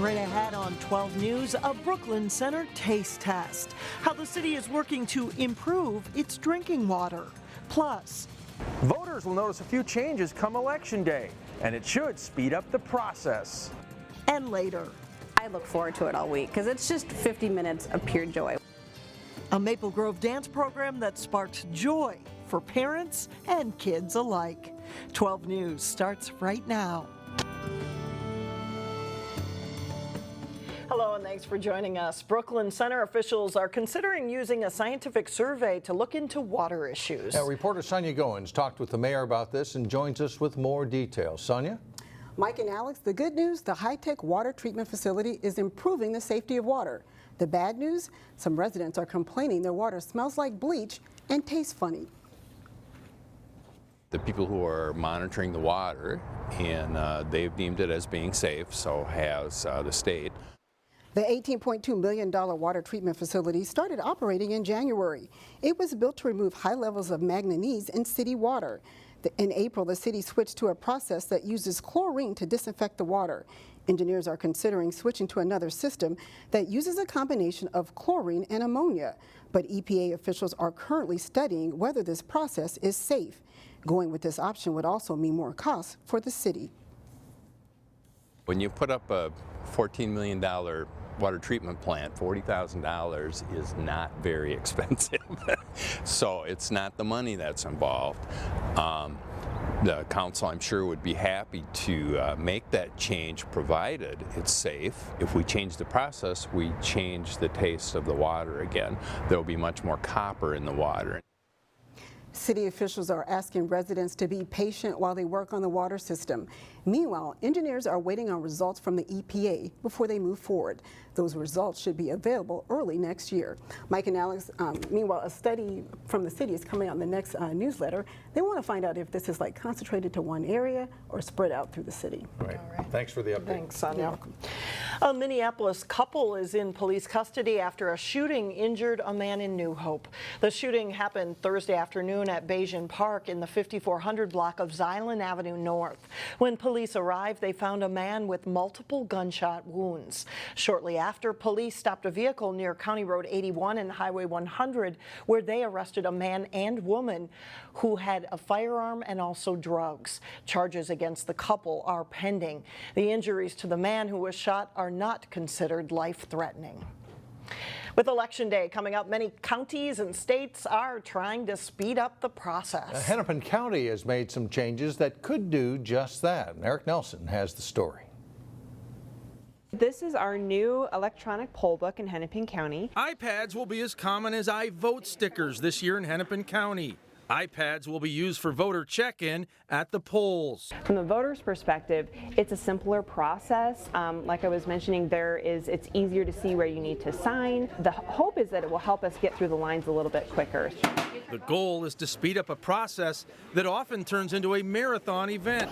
Straight ahead on 12 News, a Brooklyn Center taste test. How the city is working to improve its drinking water. Plus, voters will notice a few changes come Election Day, and it should speed up the process. And later, I look forward to it all week because it's just 50 minutes of pure joy. a Maple Grove dance program that sparks joy for parents and kids alike. 12 News starts right now. Hello and thanks for joining us. Brooklyn Center officials are considering using a scientific survey to look into water issues. Now, reporter Sonia Goins talked with the mayor about this and joins us with more details. Sonia? Mike and Alex, the good news, the high-tech water treatment facility is improving the safety of water. The bad news, some residents are complaining their water smells like bleach and tastes funny. The people who are monitoring the water, and they've deemed it as being safe, so has the state. The $18.2 million water treatment facility started operating in January. It was built to remove high levels of manganese in city water. In April, the city switched to a process that uses chlorine to disinfect the water. Engineers are considering switching to another system that uses a combination of chlorine and ammonia. But EPA officials are currently studying whether this process is safe. Going with this option would also mean more costs for the city. When you put up a $14 million water treatment plant, $40,000 is not very expensive. So it's not the money that's involved. The council, I'm sure, would be happy to make that change provided it's safe. If we change the process, we change the taste of the water again. There will be much more copper in the water. City officials are asking residents to be patient while they work on the water system. Meanwhile, engineers are waiting on results from the EPA before they move forward. Those results should be available early next year. Mike and Alex, meanwhile, a study from the city is coming out in the next newsletter. They want to find out if this is like concentrated to one area or spread out through the city. Right. Thanks for the update. Thanks, Sonia. A Minneapolis couple is in police custody after a shooting injured a man in New Hope. The shooting happened Thursday afternoon at Bayesian Park in the 5400 block of Zylan Avenue North. When police arrived, they found a man with multiple gunshot wounds. Shortly after, police stopped a vehicle near County Road 81 and Highway 100, where they arrested a man and woman who had a firearm and also drugs. Charges against the couple are pending. The injuries to the man who was shot are not considered life-threatening. With Election Day coming up, many counties and states are trying to speed up the process. Hennepin County has made some changes that could do just that. Eric Nelson has the story. This is our new electronic poll book in Hennepin County. iPads will be as common as I vote stickers this year in Hennepin County. iPads will be used for voter check-in at the polls. From the voter's perspective, it's a simpler process. Like I was mentioning, it's easier to see where you need to sign. The hope is that it will help us get through the lines a little bit quicker. The goal is to speed up a process that often turns into a marathon event.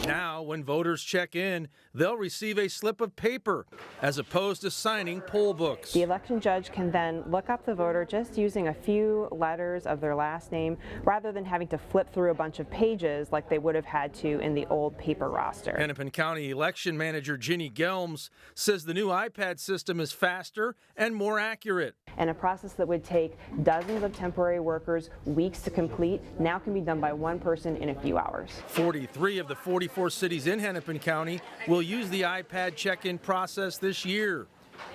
Now, when voters check in, they'll receive a slip of paper as opposed to signing poll books. The election judge can then look up the voter just using a few letters of their last name rather than having to flip through a bunch of pages like they would have had to in the old paper roster. Hennepin County election manager Ginny Gelms says the new iPad system is faster and more accurate. And a process that would take dozens of temporary workers weeks to complete now can be done by one person in a few hours. 43 of the 44 cities in Hennepin County will use the iPad check-in process this year.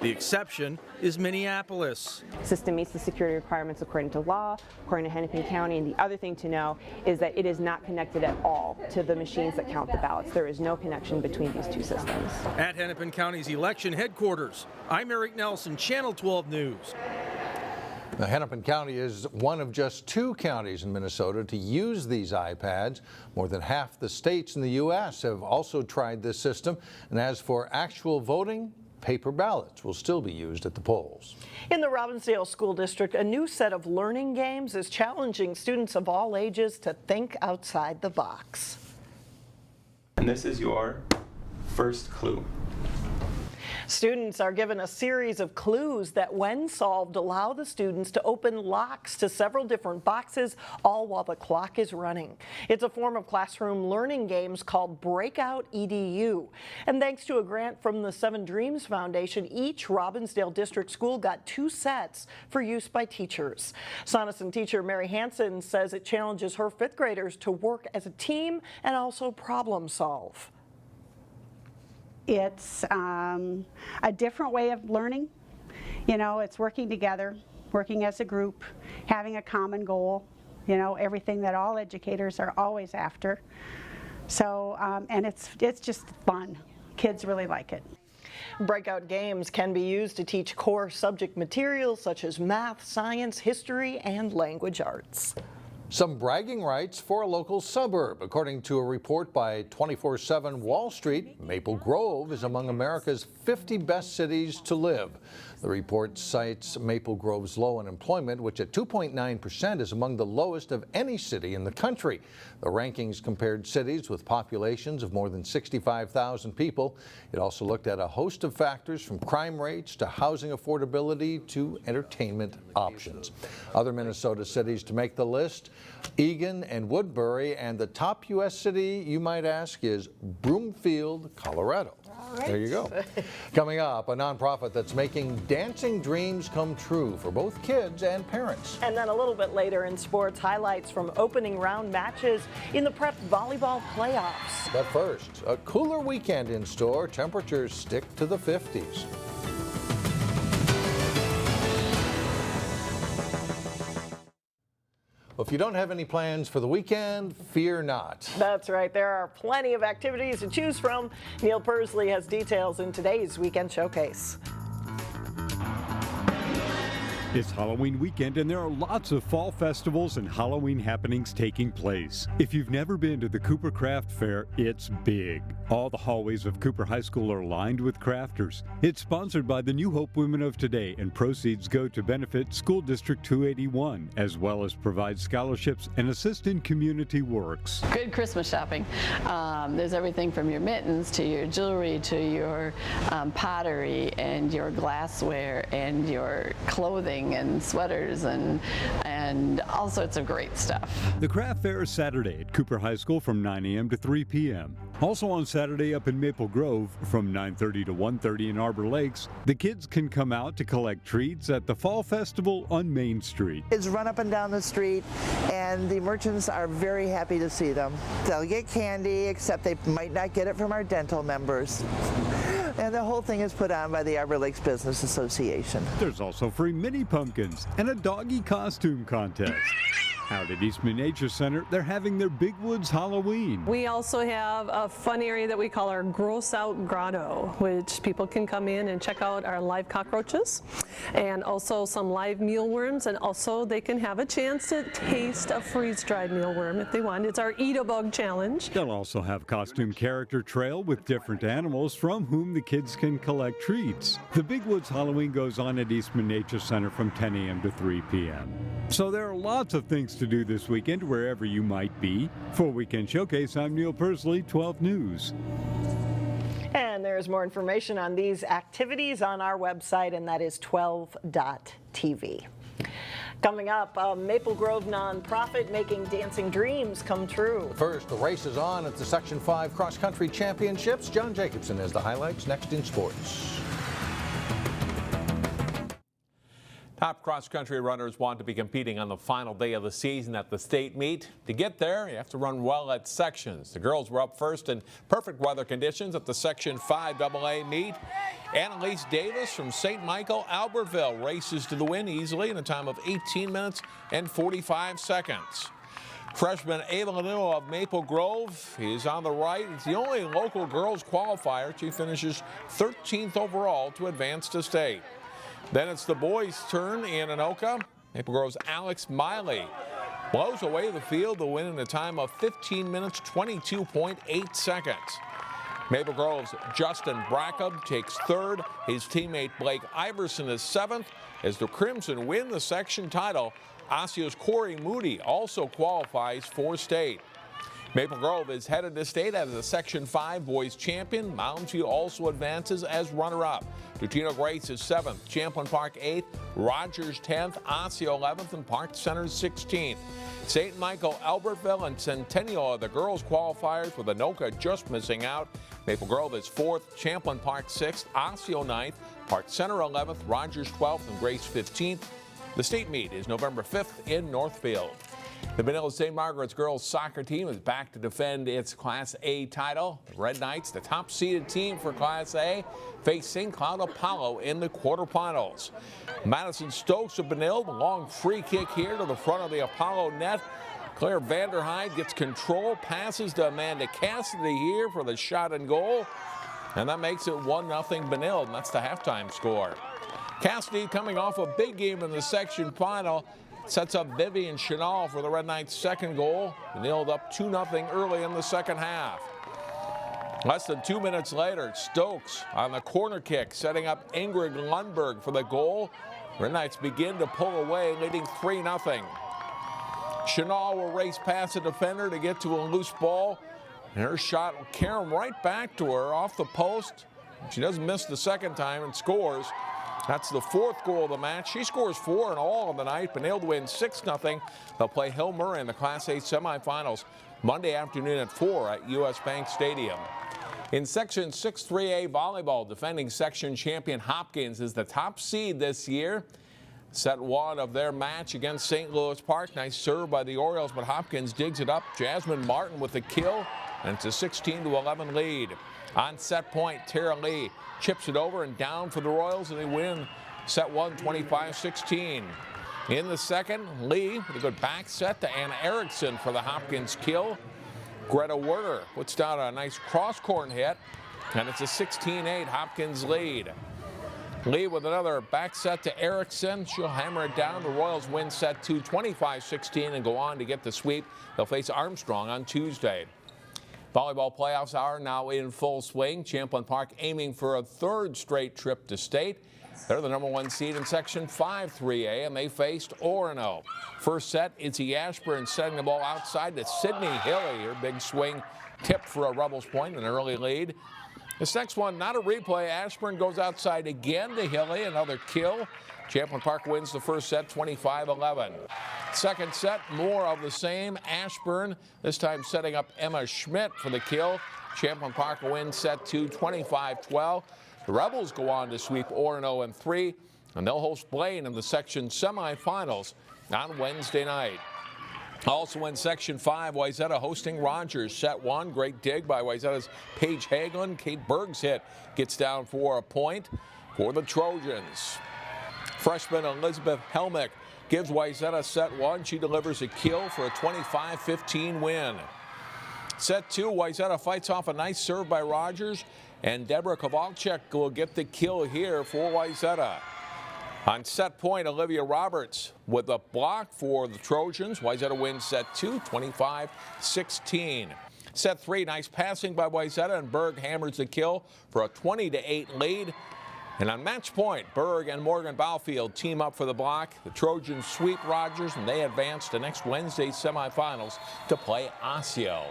The exception is Minneapolis. The system meets the security requirements according to law, according to Hennepin County, and the other thing to know is that it is not connected at all to the machines that count the ballots. There is no connection between these two systems. At Hennepin County's election headquarters, I'm Eric Nelson, Channel 12 News. Now, Hennepin County is one of just 2 counties in Minnesota to use these iPads. More than half the states in the U.S. have also tried this system. And as for actual voting, paper ballots will still be used at the polls. In the Robbinsdale School District, a new set of learning games is challenging students of all ages to think outside the box. And this is your first clue. Students are given a series of clues that, when solved, allow the students to open locks to several different boxes, all while the clock is running. It's a form of classroom learning games called Breakout EDU. And thanks to a grant from the Seven Dreams Foundation, each Robbinsdale District school got 2 sets for use by teachers. Sonneson teacher Mary Hansen says it challenges her 5th graders to work as a team and also problem solve. It's a different way of learning. You know, it's working together, working as a group, having a common goal, you know, everything that all educators are always after. So, and it's just fun. Kids really like it. Breakout games can be used to teach core subject materials such as math, science, history, and language arts. Some bragging rights for a local suburb. According to a report by 24/7 Wall Street, Maple Grove is among America's 50 best cities to live. The report cites Maple Grove's low unemployment, which at 2.9% is among the lowest of any city in the country. The rankings compared cities with populations of more than 65,000 people. It also looked at a host of factors from crime rates to housing affordability to entertainment options. Other Minnesota cities to make the list: Eagan and Woodbury, and the top U.S. city, you might ask, is Broomfield, Colorado. There you go. Coming up, a nonprofit that's making dancing dreams come true for both kids and parents. And then a little bit later in sports, highlights from opening round matches in the prep volleyball playoffs. But first, a cooler weekend in store. Temperatures stick to the 50s. Well, if you don't have any plans for the weekend, fear not. That's right. There are plenty of activities to choose from. Neil Persley has details in today's Weekend Showcase. It's Halloween weekend and there are lots of fall festivals and Halloween happenings taking place. If you've never been to the Cooper Craft Fair, it's big. All the hallways of Cooper High School are lined with crafters. It's sponsored by the New Hope Women of Today, and proceeds go to benefit School District 281, as well as provide scholarships and assist in community works. Good Christmas shopping. There's everything from your mittens to your jewelry to your pottery and your glassware and your clothing and sweaters and all sorts of great stuff. The craft fair is Saturday at Cooper High School from 9 a.m. to 3 p.m. Also on Saturday up in Maple Grove from 9:30 to 1:30 in Arbor Lakes, the kids can come out to collect treats at the Fall Festival on Main Street. Kids run up and down the street and the merchants are very happy to see them. They'll get candy, except they might not get it from our dental members. And the whole thing is put on by the Arbor Lakes Business Association. There's also free mini pumpkins and a doggy costume contest. Out at Eastman Nature Center, they're having their Big Woods Halloween. We also have a fun area that we call our Gross Out Grotto, which people can come in and check out our live cockroaches and also some live mealworms, and also they can have a chance to taste a freeze-dried mealworm if they want. It's our Eat-a-Bug Challenge. They'll also have costume character trail with different animals from whom the kids can collect treats. The Big Woods Halloween goes on at Eastman Nature Center from 10 a.m. to 3 p.m. So there are lots of things to do this weekend wherever you might be. For Weekend Showcase, I'm Neil Persley, 12 News. And there's more information on these activities on our website, and that is 12.tv. Coming up, a Maple Grove nonprofit making dancing dreams come true. First, the race is on at the Section 5 Cross Country Championships. John Jacobson has the highlights next in sports. Top cross-country runners want to be competing on the final day of the season at the state meet. To get there, you have to run well at sections. The girls were up first in perfect weather conditions at the Section 5 AA meet. Annalise Davis from St. Michael, Albertville races to the win easily in a time of 18 minutes and 45 seconds. Freshman Ava Lanu of Maple Grove is on the right. It's the only local girls qualifier. She finishes 13th overall to advance to state. Then it's the boys' turn in Anoka. Maple Grove's Alex Miley blows away the field to win in a time of 15 minutes, 22.8 seconds. Maple Grove's Justin Brackup takes third. His teammate Blake Iverson is seventh. As the Crimson win the section title, Osseo's Corey Moody also qualifies for state. Maple Grove is headed to state as a Section 5 boys champion. Mountain View also advances as runner-up. Dutino Grace is 7th, Champlin Park 8th, Rogers 10th, Osseo 11th, and Park Center 16th. St. Michael, Albertville, and Centennial are the girls' qualifiers, with Anoka just missing out. Maple Grove is 4th, Champlin Park 6th, Osseo 9th, Park Center 11th, Rogers 12th, and Grace 15th. The state meet is November 5th in Northfield. The Benilde St. Margaret's girls soccer team is back to defend its Class A title. The Red Knights, the top-seeded team for Class A, face St. Cloud Apollo in the quarterfinals. Madison Stokes of Benilde, a long free kick here to the front of the Apollo net. Claire Vanderhyde gets control, passes to Amanda Cassidy here for the shot and goal. And that makes it 1-0 Benilde, and that's the halftime score. Cassidy, coming off a big game in the section final, sets up Vivian Chenal for the Red Knights' second goal. Benilde up 2-0 early in the second half. Less than 2 minutes later, Stokes on the corner kick, setting up Ingrid Lundberg for the goal. Red Knights begin to pull away, leading 3-0. Chenal will race past the defender to get to a loose ball, and her shot will carry him right back to her off the post. She doesn't miss the second time and scores. That's the 4th goal of the match. She scores 4 in all of the night. Benilde wins 6-0. They'll play Hill Murray in the Class A semifinals Monday afternoon at 4 at U.S. Bank Stadium. In Section 6-3A volleyball, defending section champion Hopkins is the top seed this year. Set 1 of their match against St. Louis Park. Nice serve by the Orioles, but Hopkins digs it up. Jasmine Martin with the kill, and it's a 16-11 lead. On set point, Tara Lee chips it over and down for the Royals, and they win set 1, 25-16. In the second, Lee with a good back set to Anna Erickson for the Hopkins kill. Greta Werner puts down a nice cross-court hit, and it's a 16-8 Hopkins lead. Lee with another back set to Erickson. She'll hammer it down. The Royals win set 2, 25-16, and go on to get the sweep. They'll face Armstrong on Tuesday. Volleyball playoffs are now in full swing. Champlin Park aiming for a 3rd straight trip to state. They're the #1 seed in Section 5-3A, and they faced Orono. First set, Itzy Ashburn setting the ball outside to Sydney Hilly. Her big swing tipped for a Rebels point, an early lead. This next one, not a replay. Ashburn goes outside again to Hilly, another kill. Champlin Park wins the first set, 25-11. Second set, more of the same. Ashburn, this time setting up Emma Schmidt for the kill. Champlin Park wins set 2, 25-12. The Rebels go on to sweep Orono in 3, and they'll host Blaine in the section semifinals on Wednesday night. Also in Section 5, Wayzata hosting Rogers. Set 1, great dig by Wayzata's Paige Hagelin. Kate Berg's hit gets down for a point for the Trojans. Freshman Elizabeth Helmick gives Wayzata set 1. She delivers a kill for a 25-15 win. Set 2, Wayzata fights off a nice serve by Rogers, and Deborah Kowalczyk will get the kill here for Wayzata. On set point, Olivia Roberts with a block for the Trojans. Wayzata wins set 2, 25-16. Set 3, nice passing by Wayzata, and Berg hammers the kill for a 20-8 lead. And on match point, Berg and Morgan Baufield team up for the block. The Trojans sweep Rogers, and they advance to next Wednesday's semifinals to play Osseo.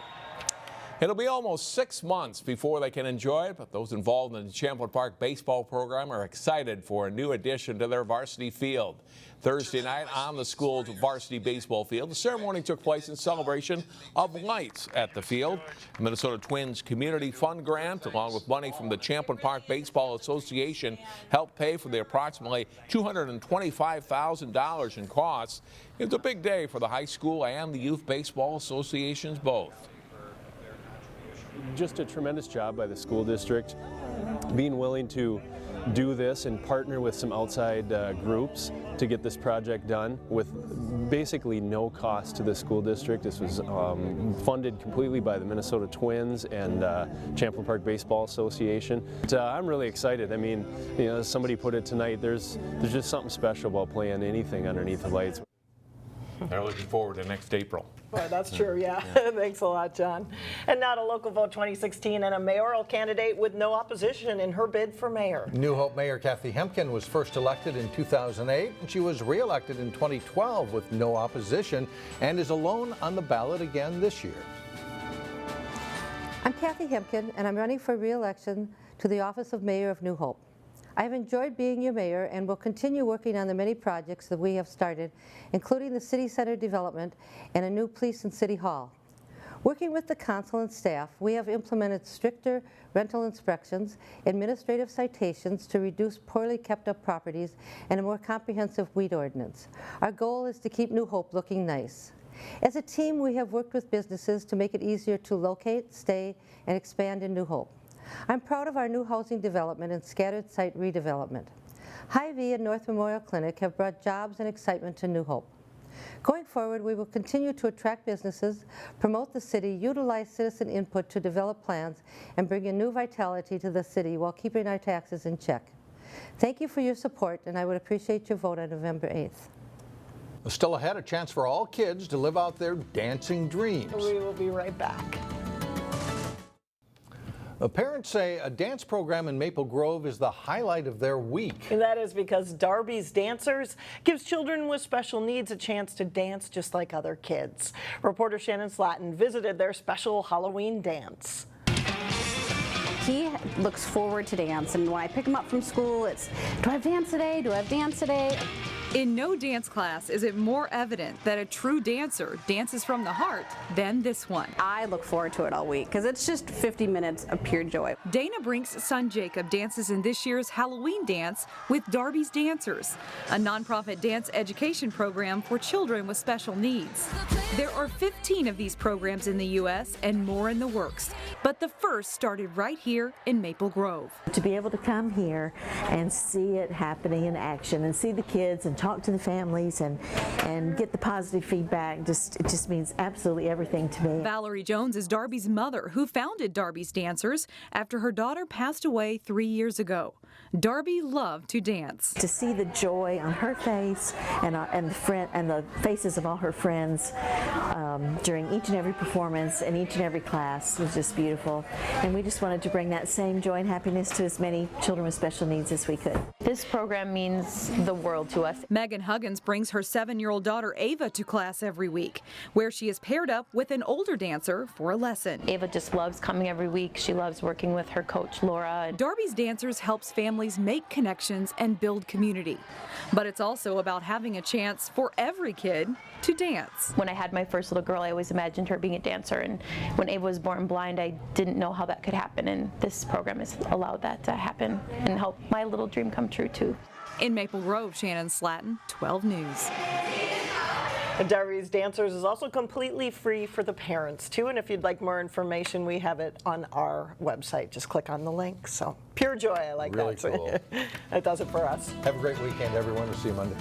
It'll be almost 6 months before they can enjoy it, but those involved in the Champlin Park baseball program are excited for a new addition to their varsity field. Thursday night on the school's varsity baseball field, the ceremony took place in celebration of lights at the field. The Minnesota Twins Community Fund Grant, along with money from the Champlin Park Baseball Association, helped pay for the approximately $225,000 in costs. It's a big day for the high school and the youth baseball associations both. Just a tremendous job by the school district, being willing to do this and partner with some outside groups to get this project done with basically no cost to the school district. This was funded completely by the Minnesota Twins and Champlin Park Baseball Association. I'm really excited. I mean, you know, as somebody put it tonight, there's just something special about playing anything underneath the lights. They're looking forward to next April. Well, that's true, yeah. Thanks a lot, John. And now to Local Vote 2016 and a mayoral candidate with no opposition in her bid for mayor. New Hope Mayor Kathy Hemken was first elected in 2008, and she was re-elected in 2012 with no opposition and is alone on the ballot again this year. I'm Kathy Hemken, and I'm running for re-election to the office of Mayor of New Hope. I have enjoyed being your mayor and will continue working on the many projects that we have started, including the city center development and a new police and city hall. Working with the council and staff, we have implemented stricter rental inspections, administrative citations to reduce poorly kept up properties, and a more comprehensive weed ordinance. Our goal is to keep New Hope looking nice. As a team, we have worked with businesses to make it easier to locate, stay, and expand in New Hope. I'm proud of our new housing development and scattered site redevelopment. Hy-Vee and North Memorial Clinic have brought jobs and excitement to New Hope. Going forward, we will continue to attract businesses, promote the city, utilize citizen input to develop plans, and bring a new vitality to the city while keeping our taxes in check. Thank you for your support, and I would appreciate your vote on November 8th. Still ahead, a chance for all kids to live out their dancing dreams. We will be right back. Parents say a dance program in Maple Grove is the highlight of their week. And that is because Darby's Dancers gives children with special needs a chance to dance just like other kids. Reporter Shannon Slatton visited their special Halloween dance. He looks forward to dance, and when I pick him up from school, it's, do I have dance today? Do I have dance today? In no dance class is it more evident that a true dancer dances from the heart than this one. I look forward to it all week because it's just 50 minutes of pure joy. Dana Brink's son Jacob dances in this year's Halloween dance with Darby's Dancers, a nonprofit dance education program for children with special needs. There are 15 of these programs in the U.S. and more in the works, but the first started right here in Maple Grove. To be able to come here and see it happening in action and see the kids and talk to the families and get the positive feedback, it just means absolutely everything to me. Valerie Jones is Darby's mother, who founded Darby's Dancers after her daughter passed away 3 years ago. Darby loved to dance. To see the joy on her face and the faces of all her friends during each and every performance and each and every class was just beautiful. And we just wanted to bring that same joy and happiness to as many children with special needs as we could. This program means the world to us. Megan Huggins brings her 7-year-old daughter Ava to class every week, where she is paired up with an older dancer for a lesson. Ava just loves coming every week. She loves working with her coach, Laura. Darby's Dancers helps families make connections and build community. But it's also about having a chance for every kid to dance. When I had my first little girl, I always imagined her being a dancer. And when Ava was born blind, I didn't know how that could happen. And this program has allowed that to happen and help my little dream come true, too. In Maple Grove, Shannon Slatton, 12 News. Darby's Dancers is also completely free for the parents, too. And if you'd like more information, we have it on our website. Just click on the link. So pure joy. I like really that. Cool. That does it for us. Have a great weekend, everyone. We'll see you Monday.